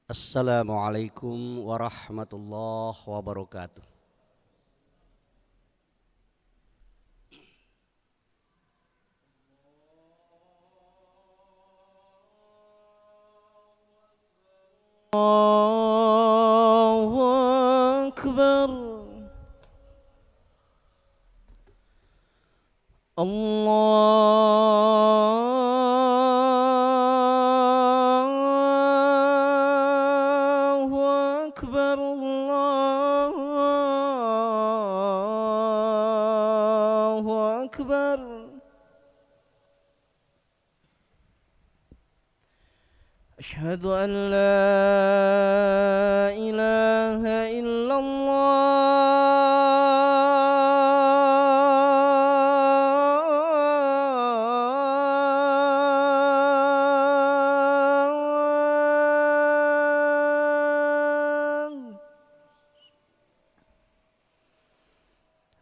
Assalamualaikum warahmatullahi wabarakatuh. Allahu Akbar. Allahu Akbar. Allahu Akbar. أشهد أن لا إله إلا الله.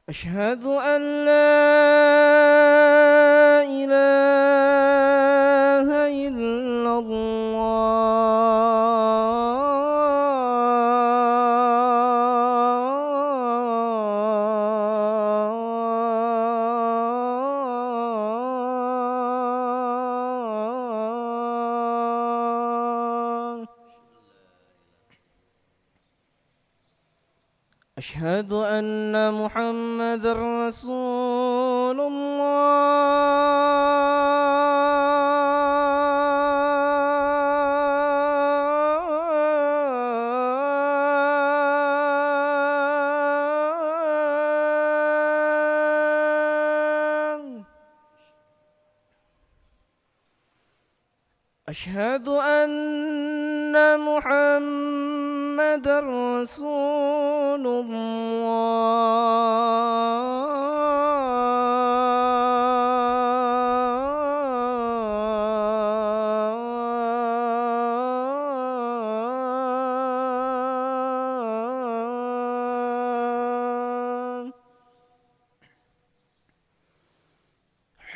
أشهد أن لا إله إلا الله. أشهد أن محمد رسول الله. أشهد أن محمد رسول الله.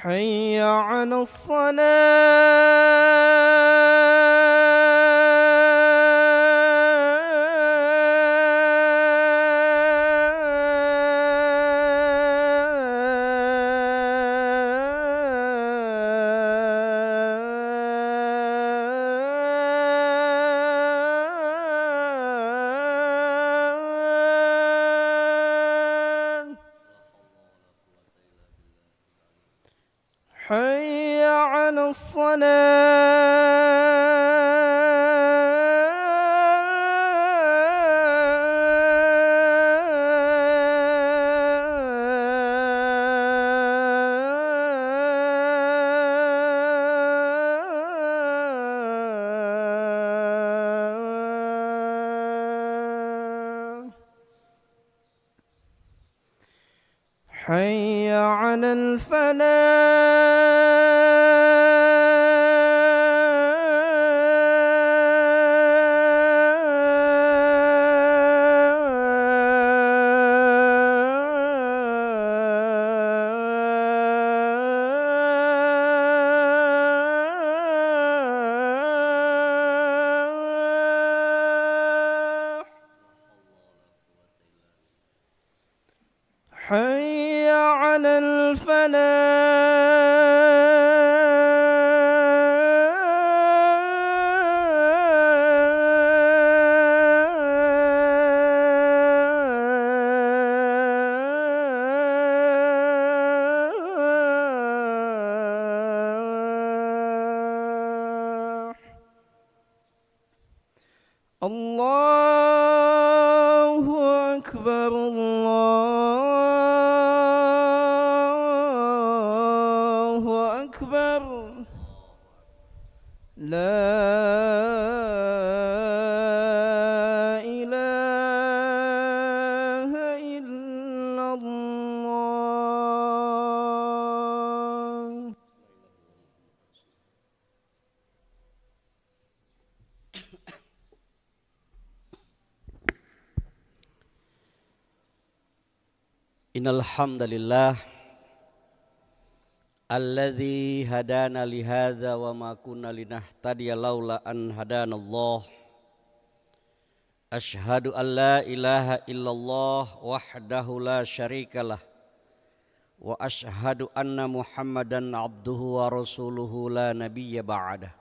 حي على الصلاة. حي على الصلاة. حي على الفلاح. حي على الفلاح. الله أكبر. الله أكبر. لا إله إلا الله. Innal hamdalillah alladzi hadana li hadza wa ma kunna linahtadiya laula an hadanallah. Ashhadu an la ilaha illallah wahdahu la syarikalah wa ashhadu anna Muhammadan abduhu wa rasuluhu la nabiyya ba'dah.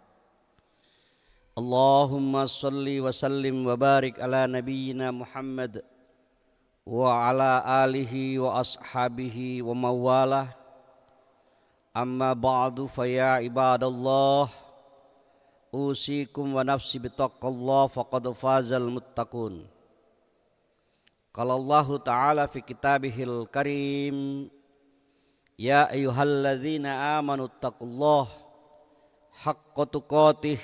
Allahumma salli wa sallim wa barik ala nabiyyina Muhammad wa ala alihi wa ashabihi wa mawalah. Amma ba'du fa ya ibadallah, usikum wa nafsi bittaqallah faqad fazal muttaqun. Qala Allah Ta'ala fi kitabihil karim, ya ayyuhalladzina amanu taqullah haqqa tuqatih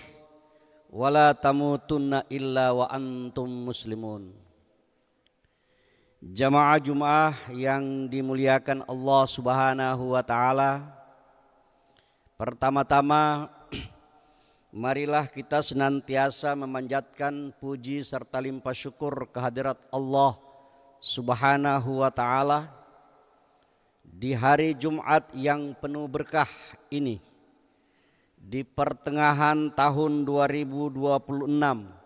wa la tamutunna illa wa antum muslimun. Jamaah Jumat yang dimuliakan Allah Subhanahu wa Ta'ala, pertama-tama marilah kita senantiasa memanjatkan puji serta limpah syukur kehadirat Allah Subhanahu wa Ta'ala di hari Jumat yang penuh berkah ini, di pertengahan tahun 2026.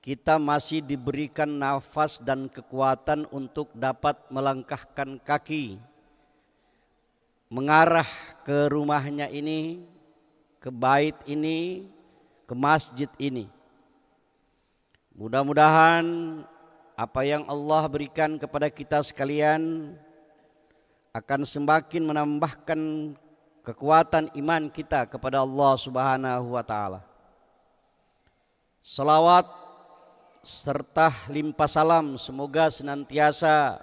Kita masih diberikan nafas dan kekuatan untuk dapat melangkahkan kaki mengarah ke rumahnya ini, ke bait ini, ke masjid ini. Mudah-mudahan apa yang Allah berikan kepada kita sekalian akan semakin menambahkan kekuatan iman kita kepada Allah Subhanahu wa Ta'ala. Salawat serta limpah salam semoga senantiasa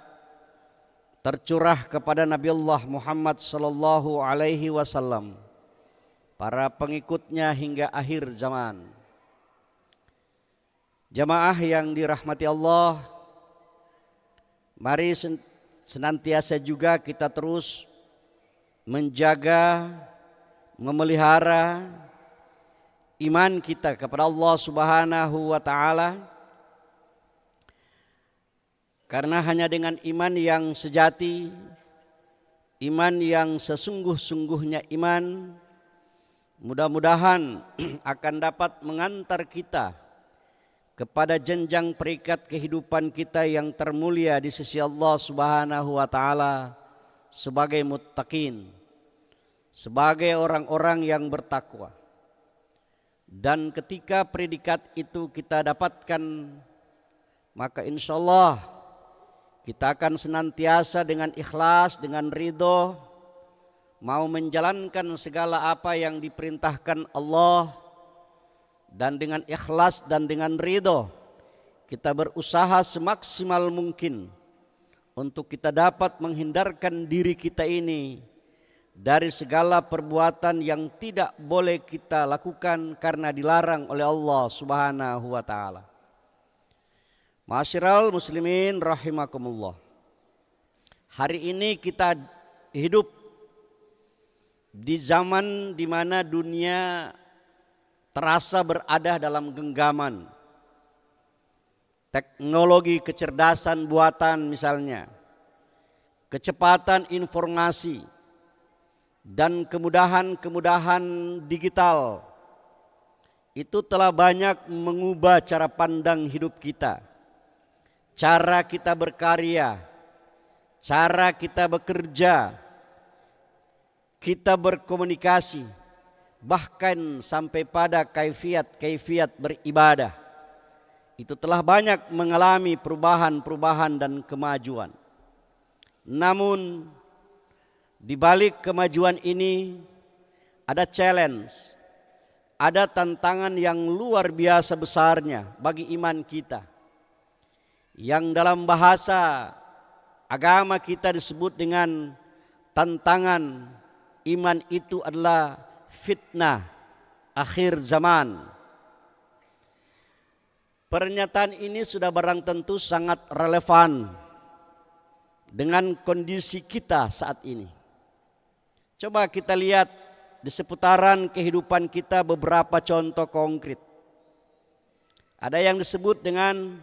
tercurah kepada Nabi Allah Muhammad sallallahu alaihi wasallam, para pengikutnya hingga akhir zaman. Jamaah yang dirahmati Allah, mari senantiasa juga kita terus menjaga, memelihara iman kita kepada Allah Subhanahu wa Ta'ala, karena hanya dengan iman yang sejati, iman yang sesungguh-sungguhnya iman, mudah-mudahan akan dapat mengantar kita kepada jenjang peringkat kehidupan kita yang termulia di sisi Allah Subhanahu wa Ta'ala sebagai muttaqin, sebagai orang-orang yang bertakwa. Dan ketika predikat itu kita dapatkan, maka insya Allah kita akan senantiasa dengan ikhlas, dengan ridho, mau menjalankan segala apa yang diperintahkan Allah, dan dengan ikhlas dan dengan ridho kita berusaha semaksimal mungkin untuk kita dapat menghindarkan diri kita ini dari segala perbuatan yang tidak boleh kita lakukan karena dilarang oleh Allah Subhanahu wa Ta'ala. Ma'asyiral muslimin rahimakumullah. Hari ini kita hidup di zaman di mana dunia terasa berada dalam genggaman. Teknologi kecerdasan buatan misalnya, kecepatan informasi, dan kemudahan-kemudahan digital itu telah banyak mengubah cara pandang hidup kita, cara kita berkarya, cara kita bekerja, kita berkomunikasi, bahkan sampai pada kaifiat beribadah. Itu telah banyak mengalami perubahan-perubahan dan kemajuan. Namun di balik kemajuan ini ada challenge, ada tantangan yang luar biasa besarnya bagi iman kita, yang dalam bahasa agama kita disebut dengan tantangan iman. Itu adalah fitnah akhir zaman. Pernyataan ini sudah barang tentu sangat relevan dengan kondisi kita saat ini. Coba kita lihat di seputaran kehidupan kita beberapa contoh konkret. Ada yang disebut dengan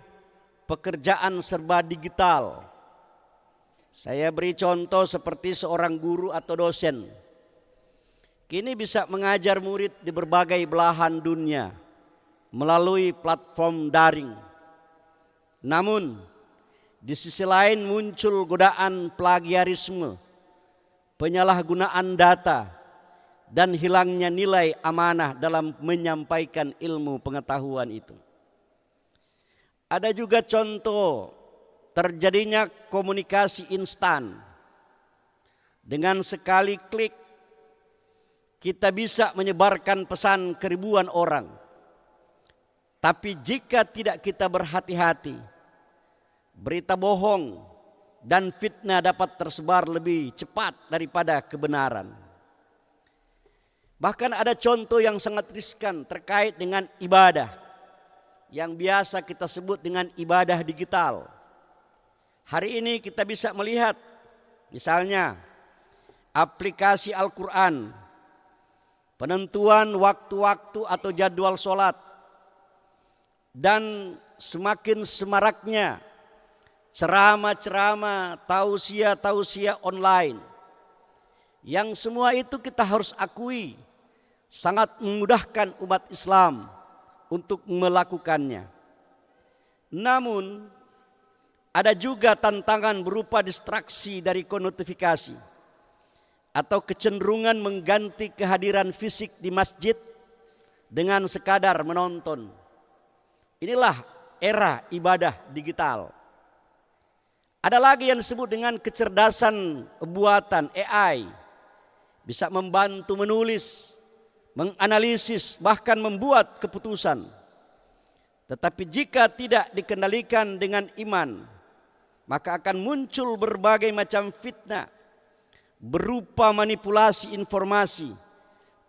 pekerjaan serba digital. Saya beri contoh seperti seorang guru atau dosen. Kini bisa mengajar murid di berbagai belahan dunia melalui platform daring. Namun di sisi lain muncul godaan plagiarisme, penyalahgunaan data, dan hilangnya nilai amanah dalam menyampaikan ilmu pengetahuan itu. Ada juga contoh terjadinya komunikasi instan. Dengan sekali klik kita bisa menyebarkan pesan ke ribuan orang. Tapi jika tidak kita berhati-hati, berita bohong dan fitnah dapat tersebar lebih cepat daripada kebenaran. Bahkan ada contoh yang sangat riskan terkait dengan ibadah yang biasa kita sebut dengan ibadah digital. Hari ini kita bisa melihat misalnya aplikasi Al-Quran, penentuan waktu-waktu atau jadwal sholat, dan semakin semaraknya ceramah-ceramah, tausiah-tausiah online. Yang semua itu kita harus akui sangat memudahkan umat Islam untuk melakukannya. Namun ada juga tantangan berupa distraksi dari notifikasi atau kecenderungan mengganti kehadiran fisik di masjid dengan sekadar menonton. Inilah era ibadah digital. Ada lagi yang disebut dengan kecerdasan buatan AI. Bisa membantu menulis, menganalisis, bahkan membuat keputusan. Tetapi jika tidak dikendalikan dengan iman, maka akan muncul berbagai macam fitnah berupa manipulasi informasi,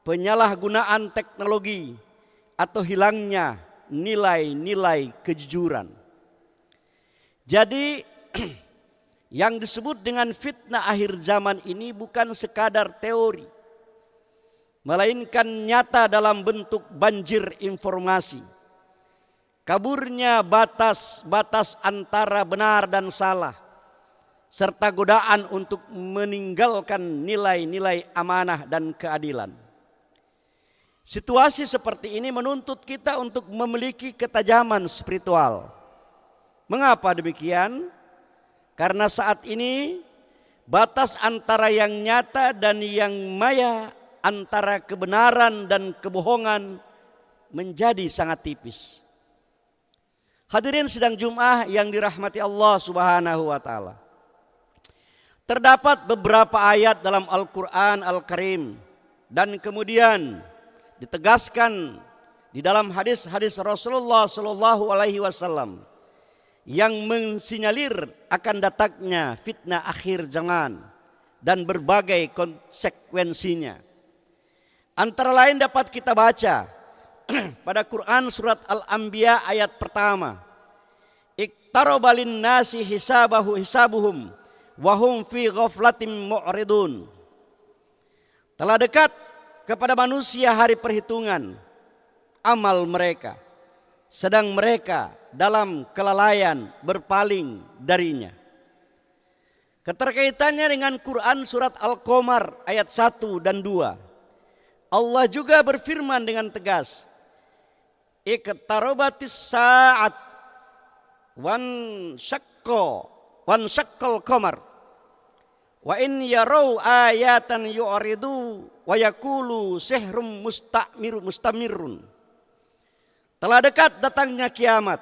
penyalahgunaan teknologi, atau hilangnya nilai-nilai kejujuran. Jadi yang disebut dengan fitnah akhir zaman ini bukan sekadar teori, melainkan nyata dalam bentuk banjir informasi. Kaburnya batas-batas antara benar dan salah, serta godaan untuk meninggalkan nilai-nilai amanah dan keadilan. Situasi seperti ini menuntut kita untuk memiliki ketajaman spiritual. Mengapa demikian? Karena saat ini batas antara yang nyata dan yang maya, antara kebenaran dan kebohongan menjadi sangat tipis. Hadirin sidang Jumat yang dirahmati Allah Subhanahu wa taala. Terdapat beberapa ayat dalam Al-Qur'an Al-Karim dan kemudian ditegaskan di dalam hadis-hadis Rasulullah sallallahu alaihi wasallam yang mensinyalir akan datangnya fitnah akhir zaman dan berbagai konsekuensinya. Antara lain dapat kita baca pada Quran surat Al-Anbiya ayat pertama. Iqtaraba lin-nasi hisabuhum wa hum fi ghaflatin mu'ridun. Telah dekat kepada manusia hari perhitungan amal mereka, sedang mereka dalam kelalaian berpaling darinya. Keterkaitannya dengan Quran surat Al-Qamar ayat 1 dan 2. Allah juga berfirman dengan tegas, Iqtarabatis sa'at wan syaqqal qamar wa in yarau ayatan yu'ridu wa yaqulu sihrum mustamirun. Telah dekat datangnya kiamat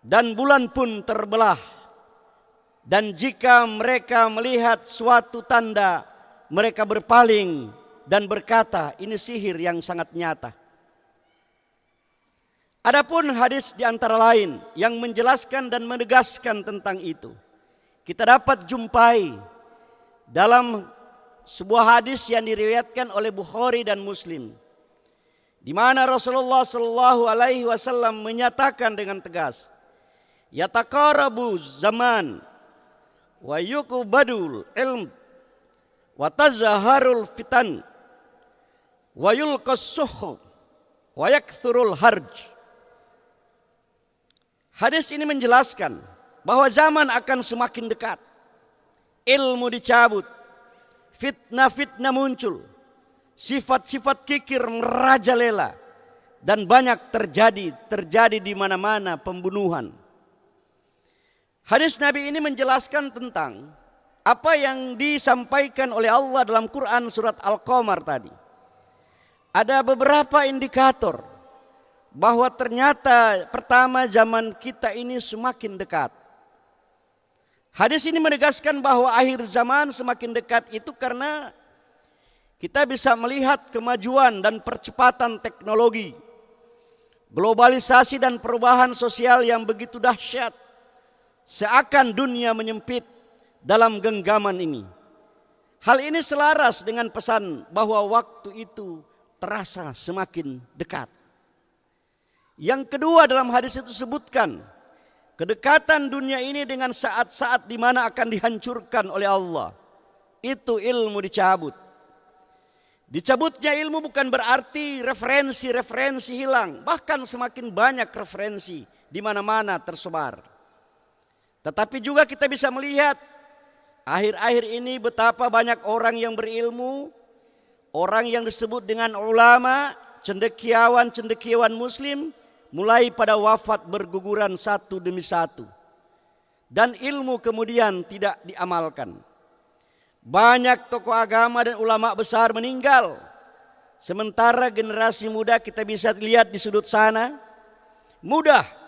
dan bulan pun terbelah, dan jika mereka melihat suatu tanda mereka berpaling dan berkata ini sihir yang sangat nyata. Adapun hadis di antara lain yang menjelaskan dan menegaskan tentang itu kita dapat jumpai dalam sebuah hadis yang diriwayatkan oleh Bukhari dan Muslim, di mana Rasulullah sallallahu alaihi wasallam menyatakan dengan tegas, yataqarabu zaman wa yuqbadul ilm wa tazaharul fitan wa yulqas suhuf wa yakthurul harj. Hadis ini menjelaskan bahwa zaman akan semakin dekat, ilmu dicabut, fitnah-fitnah muncul, sifat-sifat kikir merajalela, dan banyak terjadi di mana-mana pembunuhan. Hadis Nabi ini menjelaskan tentang apa yang disampaikan oleh Allah dalam Quran surat Al-Qamar tadi. Ada beberapa indikator bahwa ternyata pertama zaman kita ini semakin dekat. Hadis ini menegaskan bahwa akhir zaman semakin dekat itu karena kita bisa melihat kemajuan dan percepatan teknologi, globalisasi dan perubahan sosial yang begitu dahsyat. Seakan dunia menyempit dalam genggaman ini. Hal ini selaras dengan pesan bahwa waktu itu terasa semakin dekat. Yang kedua, dalam hadis itu sebutkan kedekatan dunia ini dengan saat-saat di mana akan dihancurkan oleh Allah. Itu ilmu dicabut. Dicabutnya ilmu bukan berarti referensi-referensi hilang. Bahkan semakin banyak referensi di mana-mana tersebar. Tetapi juga kita bisa melihat akhir-akhir ini betapa banyak orang yang berilmu, orang yang disebut dengan ulama, cendekiawan-cendekiawan muslim, mulai pada wafat berguguran satu demi satu. Dan ilmu kemudian tidak diamalkan. Banyak tokoh agama dan ulama besar meninggal. Sementara generasi muda kita bisa lihat di sudut sana, mudah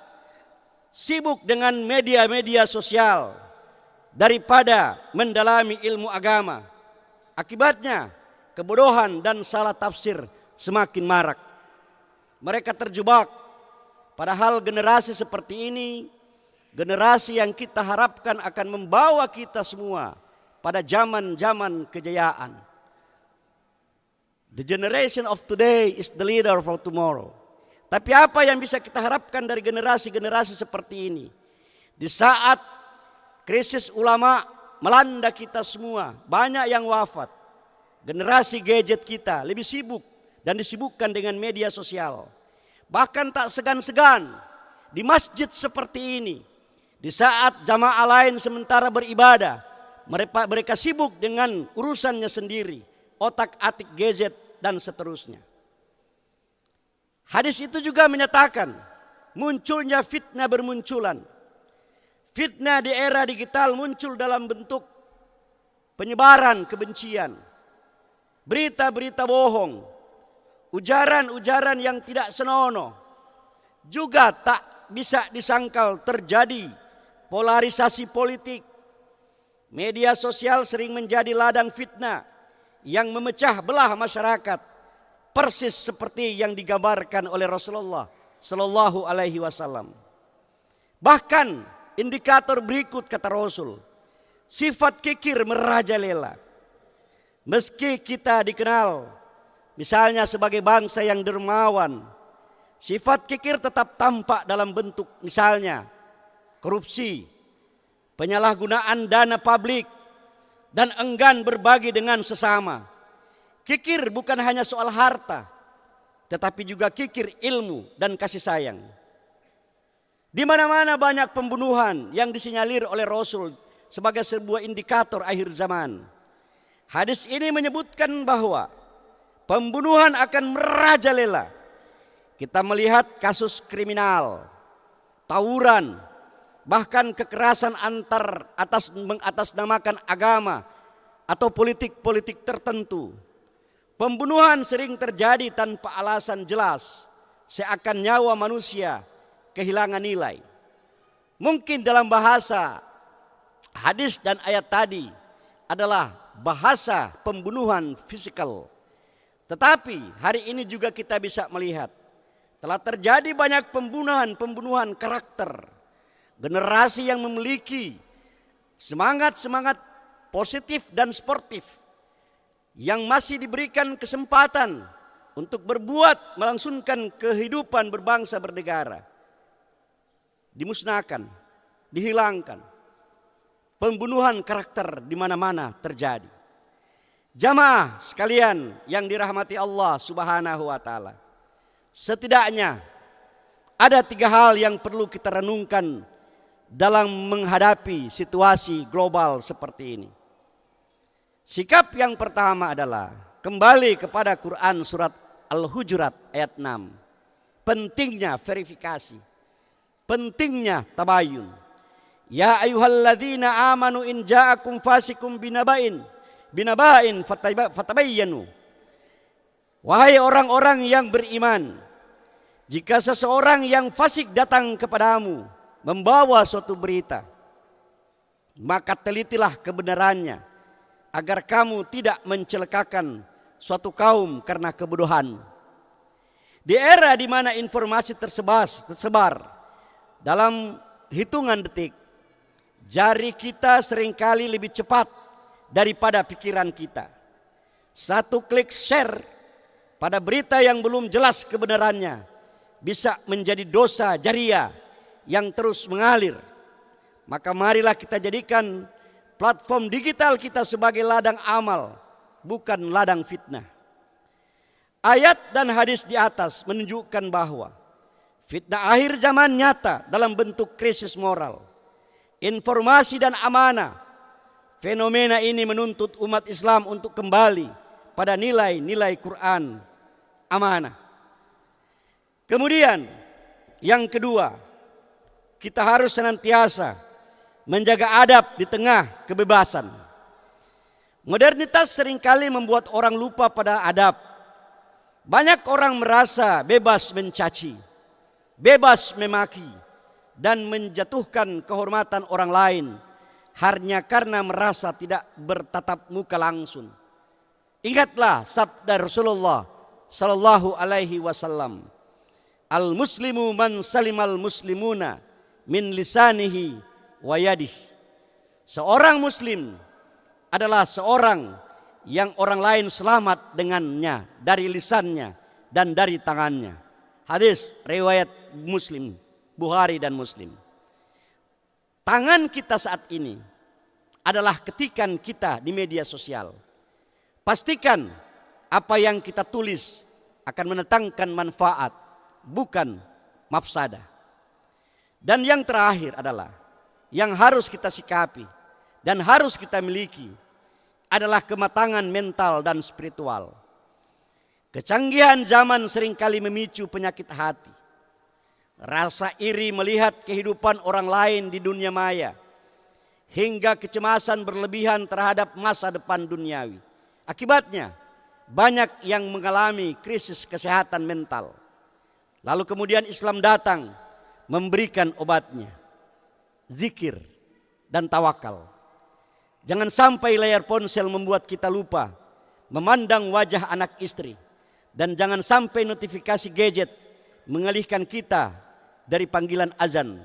sibuk dengan media-media sosial daripada mendalami ilmu agama. Akibatnya kebodohan dan salah tafsir semakin marak. Mereka terjebak. Padahal generasi seperti ini, generasi yang kita harapkan akan membawa kita semua pada zaman-zaman kejayaan. The generation of today is the leader for tomorrow. Tapi apa yang bisa kita harapkan dari generasi-generasi seperti ini? Di saat krisis ulama melanda kita semua, banyak yang wafat. Generasi gadget kita lebih sibuk dan disibukkan dengan media sosial. Bahkan tak segan-segan di masjid seperti ini. Di saat jamaah lain sementara beribadah, mereka sibuk dengan urusannya sendiri, otak-atik gadget dan seterusnya. Hadis itu juga menyatakan munculnya fitnah bermunculan. Fitnah di era digital muncul dalam bentuk penyebaran kebencian, berita-berita bohong, ujaran-ujaran yang tidak senonoh. Juga tak bisa disangkal terjadi polarisasi politik. Media sosial sering menjadi ladang fitnah yang memecah belah masyarakat. Persis seperti yang digambarkan oleh Rasulullah Sallallahu Alaihi Wasallam. Bahkan indikator berikut kata Rasul, sifat kikir merajalela. Meski kita dikenal misalnya sebagai bangsa yang dermawan, sifat kikir tetap tampak dalam bentuk misalnya korupsi, penyalahgunaan dana publik, dan enggan berbagi dengan sesama. Kikir bukan hanya soal harta, tetapi juga kikir ilmu dan kasih sayang. Di mana-mana banyak pembunuhan yang disinyalir oleh Rasul sebagai sebuah indikator akhir zaman. Hadis ini menyebutkan bahwa pembunuhan akan merajalela. Kita melihat kasus kriminal, tawuran, bahkan kekerasan mengatasnamakan agama atau politik-politik tertentu. Pembunuhan sering terjadi tanpa alasan jelas, seakan nyawa manusia kehilangan nilai. Mungkin dalam bahasa hadis dan ayat tadi adalah bahasa pembunuhan fisikal. Tetapi hari ini juga kita bisa melihat telah terjadi banyak pembunuhan karakter. Generasi yang memiliki semangat positif dan sportif, yang masih diberikan kesempatan untuk berbuat melangsungkan kehidupan berbangsa bernegara, dimusnahkan, dihilangkan. Pembunuhan karakter di mana-mana terjadi. Jamaah sekalian yang dirahmati Allah Subhanahu wa taala. Setidaknya ada 3 hal yang perlu kita renungkan dalam menghadapi situasi global seperti ini. Sikap yang pertama adalah kembali kepada Quran surat Al-Hujurat ayat 6. Pentingnya verifikasi, pentingnya tabayun. Ya ayyuhalladzina amanu in ja'akum fasikum binaba'in fatabayyanu. Wahai orang-orang yang beriman, jika seseorang yang fasik datang kepadamu membawa suatu berita, maka telitilah kebenarannya agar kamu tidak mencelakakan suatu kaum karena kebodohan. Di era di mana informasi tersebar dalam hitungan detik, jari kita seringkali lebih cepat daripada pikiran kita. Satu klik share pada berita yang belum jelas kebenarannya bisa menjadi dosa jariah yang terus mengalir. Maka marilah kita jadikan platform digital kita sebagai ladang amal, bukan ladang fitnah. Ayat dan hadis di atas menunjukkan bahwa fitnah akhir zaman nyata dalam bentuk krisis moral, informasi dan amanah. Fenomena ini menuntut umat Islam untuk kembali pada nilai-nilai Quran, amanah. Kemudian yang kedua, kita harus senantiasa menjaga adab di tengah kebebasan. Modernitas seringkali membuat orang lupa pada adab. Banyak orang merasa bebas mencaci, bebas memaki, dan menjatuhkan kehormatan orang lain hanya karena merasa tidak bertatap muka langsung. Ingatlah sabda Rasulullah sallallahu alaihi wasallam, al-muslimu man salimal muslimuna min lisanihi wa yadihi. Seorang muslim adalah seorang yang orang lain selamat dengannya dari lisannya dan dari tangannya. Hadis riwayat Muslim, Bukhari dan Muslim. Tangan kita saat ini adalah ketikan kita di media sosial. Pastikan apa yang kita tulis akan mendatangkan manfaat, bukan mafsadah. Dan yang terakhir adalah yang harus kita sikapi dan harus kita miliki adalah kematangan mental dan spiritual. Kecanggihan zaman seringkali memicu penyakit hati, rasa iri melihat kehidupan orang lain di dunia maya, hingga kecemasan berlebihan terhadap masa depan duniawi. Akibatnya banyak yang mengalami krisis kesehatan mental. Lalu kemudian Islam datang memberikan obatnya, zikir dan tawakal. Jangan sampai layar ponsel membuat kita lupa memandang wajah anak istri. Dan jangan sampai notifikasi gadget mengalihkan kita dari panggilan azan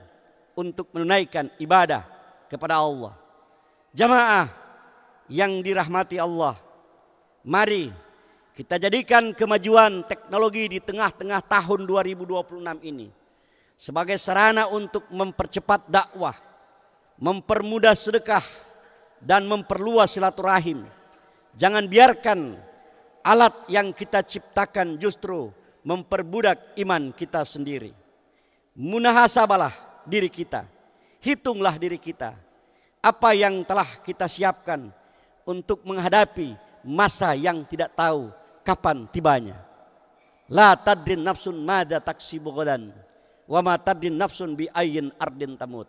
untuk menunaikan ibadah kepada Allah. Jamaah yang dirahmati Allah, mari kita jadikan kemajuan teknologi di tengah-tengah tahun 2026 ini sebagai sarana untuk mempercepat dakwah, mempermudah sedekah, dan memperluas silaturahim. Jangan biarkan alat yang kita ciptakan justru memperbudak iman kita sendiri. Munahasabalah diri kita, hitunglah diri kita, apa yang telah kita siapkan untuk menghadapi masa yang tidak tahu kapan tibanya. La tadrin nafsun madza taksibu ghadan wa ma tadrin nafsun bi ayyin ardin tamut.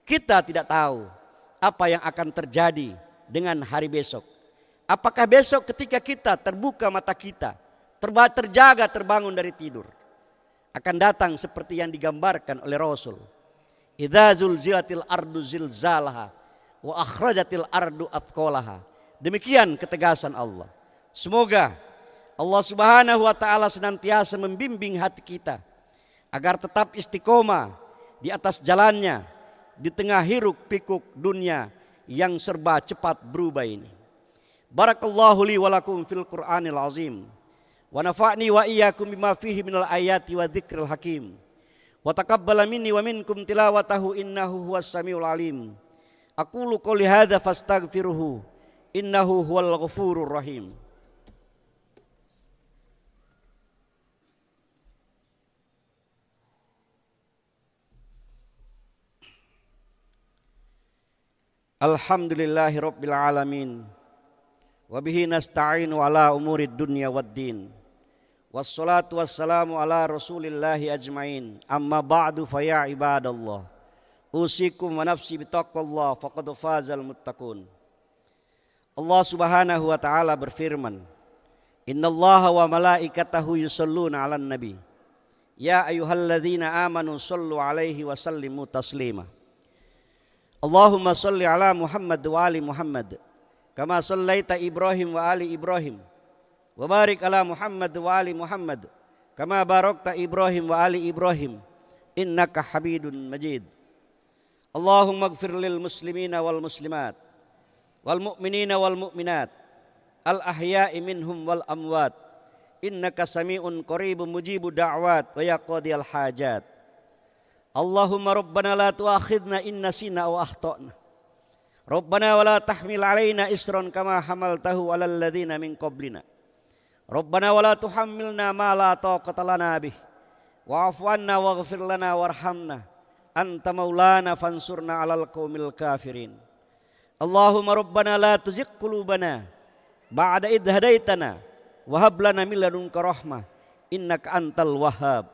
Kita tidak tahu apa yang akan terjadi dengan hari besok. Apakah besok ketika kita terbuka mata kita, terjaga terbangun dari tidur, akan datang seperti yang digambarkan oleh Rasul. Idza zulzilatil ardu zilzalaha wa akhrajatil ardu athqalaha. Demikian ketegasan Allah. Semoga Allah Subhanahu wa taala senantiasa membimbing hati kita agar tetap istiqomah di atas jalannya di tengah hiruk pikuk dunia yang serba cepat berubah ini. Barakallahu li wa lakum fil Qur'anil azim wa nafa'ni wa iyyakum bima fihi minal ayati wa dzikril hakim wa taqabbala minni wa minkum tilawatahu innahu huwas samiul alim. Aqulu qouli hadza fastaghfiruhu innahu huwal ghafurur rahim. Alhamdulillahi rabbil alamin wa bihi nasta'inu ala umurid dunya waddin wassalatu wassalamu ala rasulillahi ajmain amma ba'du fa ya ibadallah Usikum wa nafsi bitaqwallah faqad fazal muttaqun. Allah Subhanahu wa taala berfirman, Innallaha wa malaikatahu yusholluna 'alan nabi. Ya ayyuhalladzina amanu shallu 'alaihi wa sallimu taslima. Allahumma shalli 'ala Muhammad wa ali Muhammad kama shallaita Ibrahim wa ali Ibrahim. Wa barik 'ala Muhammad wa ali Muhammad kama barakta Ibrahim wa ali Ibrahim innaka Hamidun Majid. Allahumma ighfir lil muslimina wal muslimat wal mu'minina wal mu'minat al ahya'i minhum wal amwat innaka sami'un qaribun mujibu da'wat wa yaqdiyal hajat. Allahumma rabbana la tu'akhidna in nasina aw akhtana. Rabbana wa la tahmil 'alaina isran kama hamaltahu 'alal ladzina min qablina. Rabbana wa la tuhammilna ma la taqata lana bih. Wa'fu 'anna waghfir lana warhamna. Anta maulana fansurna 'alal qaumil kafirin. Allahumma rabbana la tuzigh qulubana ba'da idh hadaitana wa hab lana min ladunka rahmah innaka antal wahhab.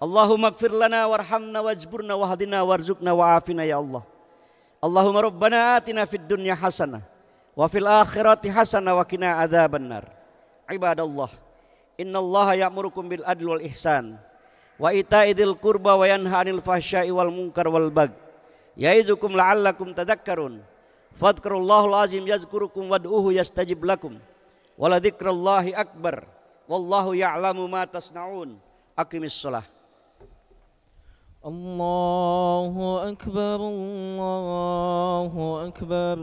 Allahumma ighfir lana warhamna wajburna wahdina warzuqna wa'afina ya Allah. Allahumma rabbana atina fid dunya hasanah wa fil akhirati hasanah wa qina adzabannar. Ibadallah, innallaha ya'murukum bil adli wal ihsan wa ita'i dzil qurba wa yanha 'anil fahsya'i wal munkar wal baghi. Ya'izukum la'allakum tadhakkarun. Fadhkurullahal azim yazkurukum wad'uhu yastajib lakum. Wa la dzikrallahi akbar. Wallahu ya'lamu ma tasna'un. Aqimis shalah. Allahu akbar, Allahu akbar.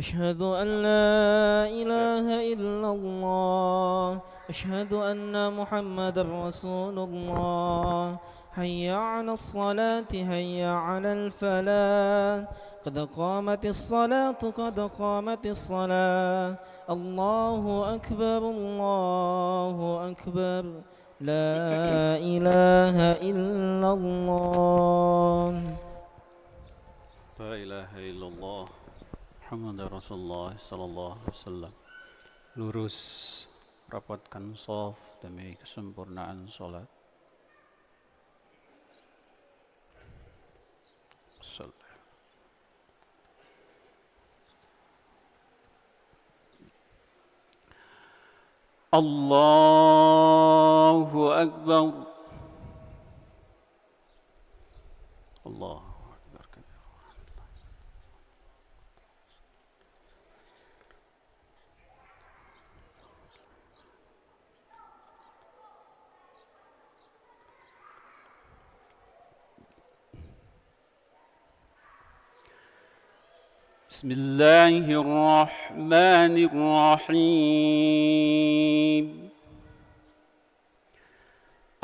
Asyhadu an la ilaha illallah. Asyhadu anna Muhammadar Rasulullah. Hayya 'alas salati, hayya 'alal falah. Qad qamatis salatu, qad qamatis salah. Allahu akbar, Allahu akbar. La ilaha illallah. La ilaha illallah Muhammadur Rasulullah sallallahu alaihi wasallam. Lurus, rapatkan shaf demi kesempurnaan salat. Allahu Akbar. Allahu Akbar. Bismillahir Rahmanir Rahim.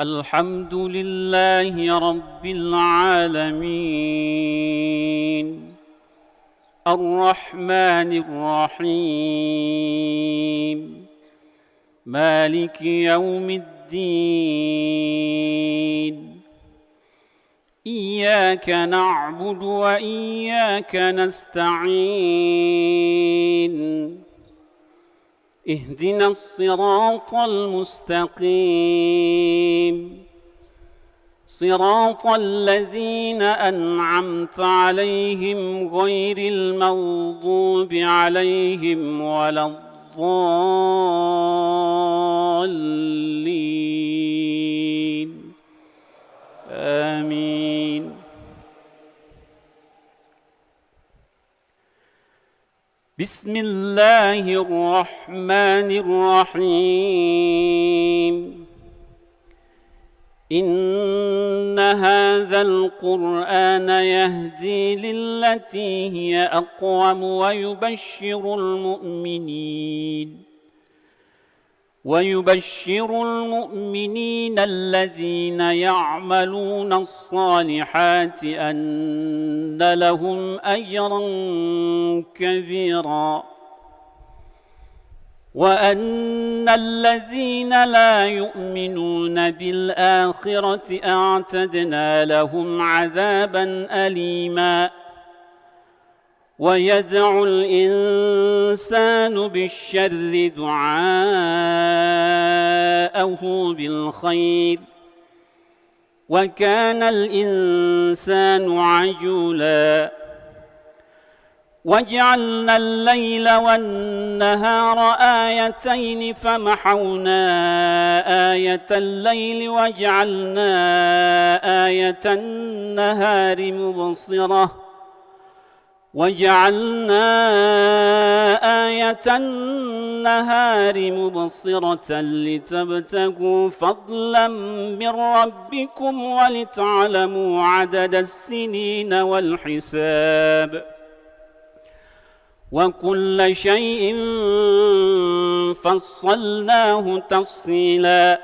Alhamdulillahi Rabbil Alamin. Ar-Rahmanir Rahim. Maliki Yawmiddin. إياك نعبد وإياك نستعين اهدنا الصراط المستقيم صراط الذين أنعمت عليهم غير المغضوب عليهم ولا الضالين آمين. بسم الله الرحمن الرحيم. إن هذا القرآن يهدي للتي هي أقوم ويبشر المؤمنين الذين يعملون الصالحات أن لهم أجرا كبيرا وأن الذين لا يؤمنون بالآخرة أعتدنا لهم عذابا أليما ويدعو الإنسان بالشر دعاءه بالخير وكان الإنسان عجولا وجعلنا الليل والنهار آيتين فمحونا آية الليل وجعلنا آية النهار مبصرة لتبتغوا فضلا من ربكم ولتعلموا عدد السنين والحساب وكل شيء فصلناه تفصيلا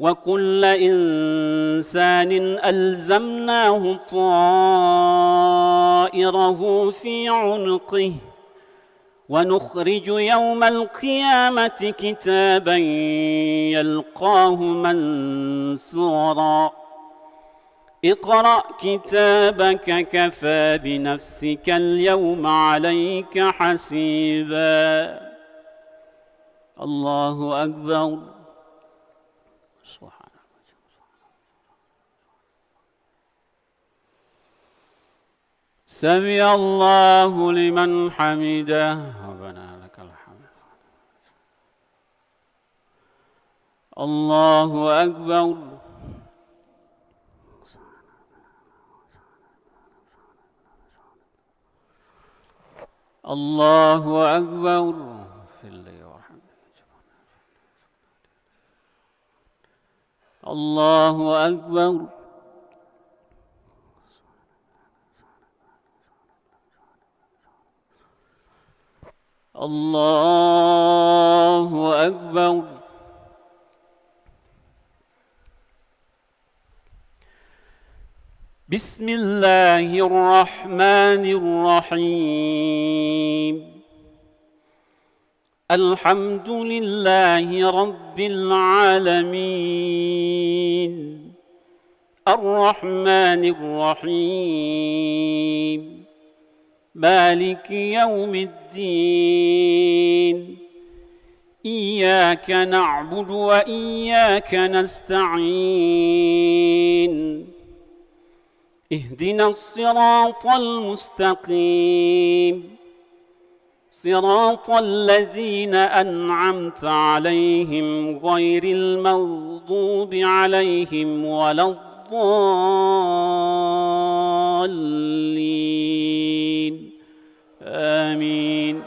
وكل إنسان ألزمناه طائره في عنقه ونخرج يوم القيامة كتابا يلقاه منشورا اقرأ كتابك كفى بنفسك اليوم عليك حسيبا الله أكبر سمع الله لمن حمده ربنا لك الحمد الله أكبر الله أكبر في الليل الله أكبر الله أكبر بسم الله الرحمن الرحيم الحمد لله رب العالمين الرحمن الرحيم مالك يوم الدين إياك نعبد وإياك نستعين اهدنا الصراط المستقيم صراط الذين أنعمت عليهم غير المغضوب عليهم ولا الضالين آمين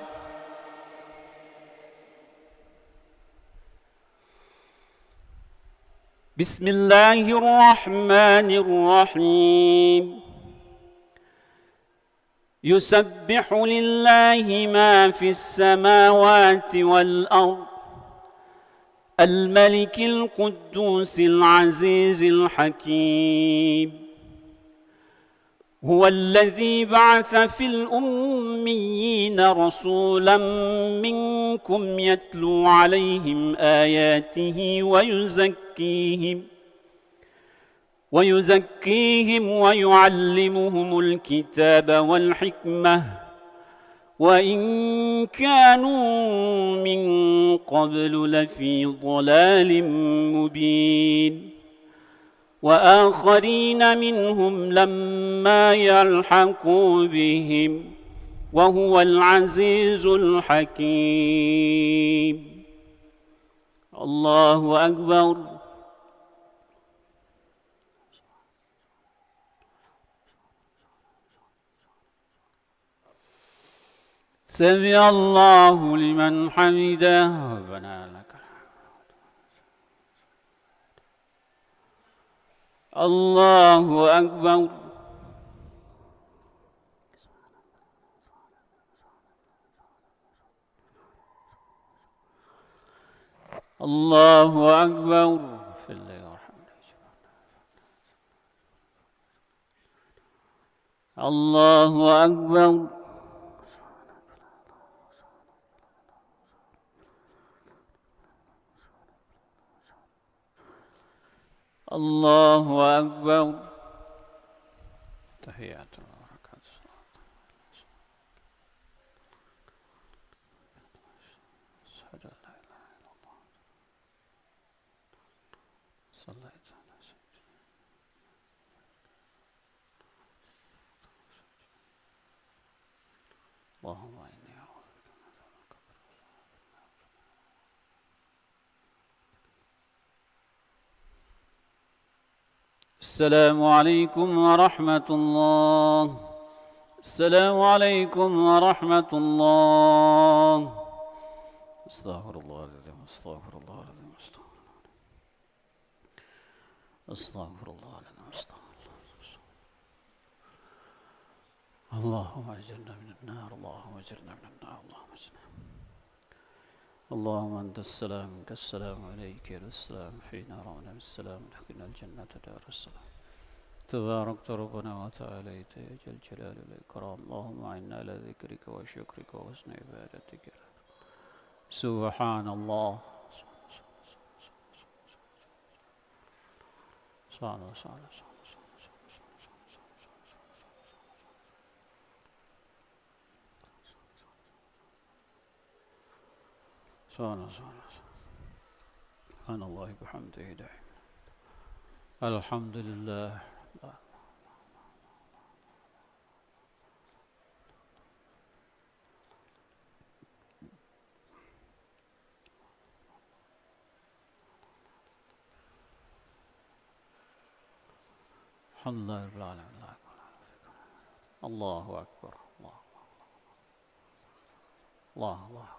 بسم الله الرحمن الرحيم يسبح لله ما في السماوات والأرض الملك القدوس العزيز الحكيم هو الذي بعث في الأميين رسولا منكم يتلو عليهم آياته ويزكيهم ويعلمهم الكتاب والحكمة وإن كانوا من قبل لفي ضلال مبين وآخرين منهم لما يلحقوا بهم وهو العزيز الحكيم الله أكبر سمع الله لمن حمده ربنا لك الحمد الله أكبر الله أكبر في الليل الله أكبر الله أكبر تحيات وبركات أشهد أن لا إله إلا الله صليت على سيدنا اللهم إني أعوذ بك من عذاب القبر. السلام عليكم ورحمة الله. السلام عليكم ورحمة الله. استغفر الله العظيم، استغفر الله العظيم، استغفر الله العظيم، استغفر الله. اللهم اجرنا من النار، اللهم اجرنا من النار، اللهم اجرنا. اللهم أنت السلام منك السلام، عليك السلام، فينا رأنا بالسلام، دخلنا الجنة دار السلام. تباركت ربنا وتعاليت يا ذا الجلال والإكرام. اللهم أعنا على ذكرك وشكرك وحسن عبادتك. سبحان الله. سبحان الله. سبحان الله بحمده دائما. الحمد لله. الحمد لله رب العالمين. الله أكبر. الله الله الله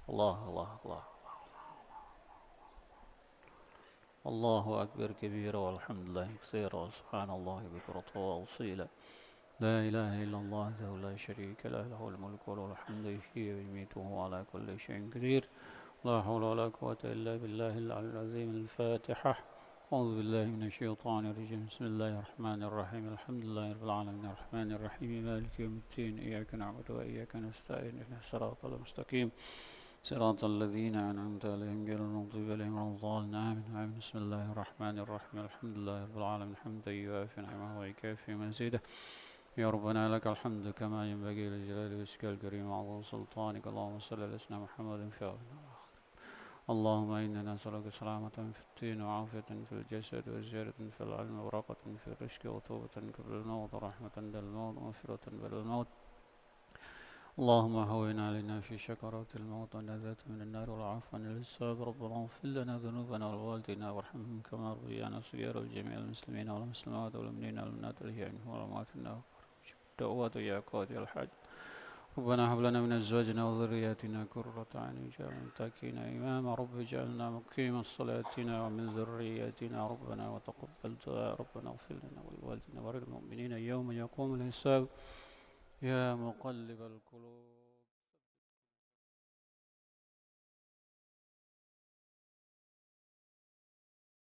الله الله الله الله أكبر كبيرا والحمد لله كثيرا وسبحان الله بكرة وأصيلا. لا إله إلا الله ذو لا شريك له، له الملك وله الحمد، يحيي ويميت وهو على كل شيء قدير. لا حول ولا قوة إلا بالله العلي العظيم. الفاتحة. أعوذ بالله من الشيطان الرجيم. بسم الله الرحمن الرحيم. الحمد لله رب العالمين الرحمن الرحيم مالك يوم الدين. إياك نعبد وإياك نستعين. اهدنا الصراط المستقيم صراط الذين أنعمت عليهم غير المغضوب عليهم ولا الضالين. آمين. بسم الله الرحمن الرحيم. الحمد لله رب العالمين حمدا يوافي نعمه ويكافي مزيده. يا ربنا لك الحمد كما ينبغي لجلال وجهك الكريم وعظيم سلطانك. اللهم صل على سيدنا محمد في الأول والآخر. اللهم إنا نسألك سلامة في الدين وعافية في الجسد وزيادة في العلم وبركة في الرزق وتوبة قبل الموت ورحمة عند الموت ومغفرة بعد الموت. اللهم هون علينا في شكرات الموت والنجاة من النار والعفو عن الحساب. ربنا اغفر لنا ذنوبنا ولوالدينا وارحمهم كما ربيانا صغارا، لجميع المسلمين والمسلمات والمؤمنين والمؤمنات الأحياء منهم والأموات إنك دعوات يا قاضي الحاج. ربنا هب لنا من أزواجنا وذرياتنا قرة أعين واجعلنا للمتقين إماما. رب اجعلنا مقيم صلاتنا ومن ذرياتنا ربنا وتقبل دعاء. ربنا اغفر لنا ولوالدينا وللمؤمنين يوم يقوم الحساب. يا مقلب القلوب